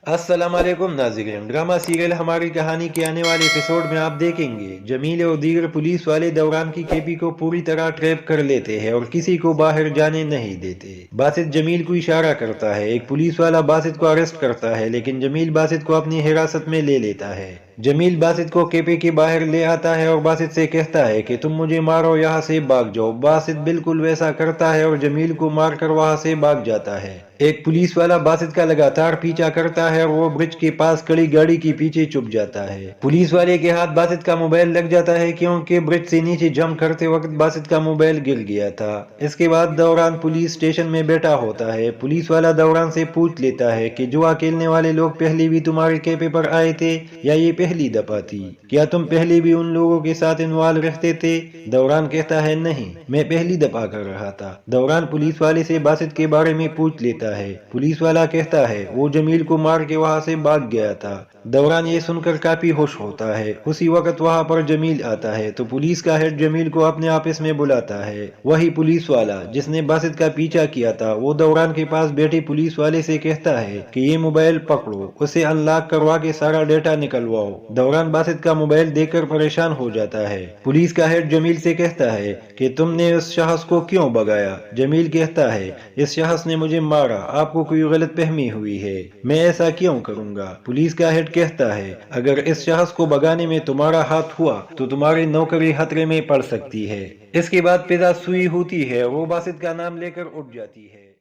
السلام علیکم ناظرین، ڈرامہ سیریل ہماری کہانی کے آنے والے ایپیسوڈ میں آپ دیکھیں گے جمیل اور دیگر پولیس والے دوران کی کیپی کو پوری طرح ٹریپ کر لیتے ہیں اور کسی کو باہر جانے نہیں دیتے۔ باسط جمیل کو اشارہ کرتا ہے، ایک پولیس والا باسط کو اریسٹ کرتا ہے لیکن جمیل باسط کو اپنی حراست میں لے لیتا ہے۔ جمیل باسط کو کیپی کے باہر لے آتا ہے اور باسط سے کہتا ہے کہ تم مجھے مارو، یہاں سے بھاگ جاؤ۔ باسط بالکل ویسا کرتا ہے اور جمیل کو مار کر وہاں سے بھاگ جاتا ہے۔ ایک پولیس والا باسط کا لگاتار پیچھا کرتا ہے اور وہ برج کے پاس کھڑی گاڑی کے پیچھے چھپ جاتا ہے۔ پولیس والے کے ہاتھ باسط کا موبائل لگ جاتا ہے کیونکہ برج سے نیچے جمپ کرتے وقت باسط کا موبائل گر گیا تھا۔ اس کے بعد دوران پولیس اسٹیشن میں بیٹھا ہوتا ہے۔ پولیس والا دوران سے پوچھ لیتا ہے کہ جوا کھیلنے والے لوگ پہلے بھی تمہارے کیفے پر آئے تھے یا یہ پہلی دفعہ تھی؟ کیا تم پہلے بھی ان لوگوں کے ساتھ انوالو رہتے تھے؟ دوران کہتا ہے نہیں، میں پہلی دفعہ کر رہا تھا۔ دوران پولیس والے سے باسط کے بارے میں پوچھ لیتا ہے۔ پولیس والا کہتا ہے وہ جمیل کو مار کے وہاں سے بھاگ گیا تھا۔ دوران یہ سن کر کافی خوش ہوتا ہے۔ اسی وقت وہاں پر جمیل آتا ہے تو پولیس کا ہیڈ جمیل کو اپنے آفس میں بلاتا ہے۔ وہی پولیس والا جس نے باسط کا پیچھا کیا تھا وہ دوران کے پاس بیٹھے پولیس والے سے کہتا ہے کہ یہ موبائل پکڑو، اسے ان لاک کروا کے سارا ڈیٹا نکلواؤ۔ دوران باسط کا موبائل دیکھ کر پریشان ہو جاتا ہے۔ پولیس کا ہیڈ جمیل سے کہتا ہے کہ تم نے اس شخص کو کیوں بھگایا؟ جمیل کہتا ہے اس شخص نے مجھے مارا، آپ کو کوئی غلط فہمی ہوئی ہے، میں ایسا کیوں کروں گا؟ پولیس کا ہیڈ کہتا ہے اگر اس شخص کو بھگانے میں تمہارا ہاتھ ہوا تو تمہاری نوکری خطرے میں پڑ سکتی ہے۔ اس کے بعد فضا سوئی ہوتی ہے اور وہ باسط کا نام لے کر اٹھ جاتی ہے۔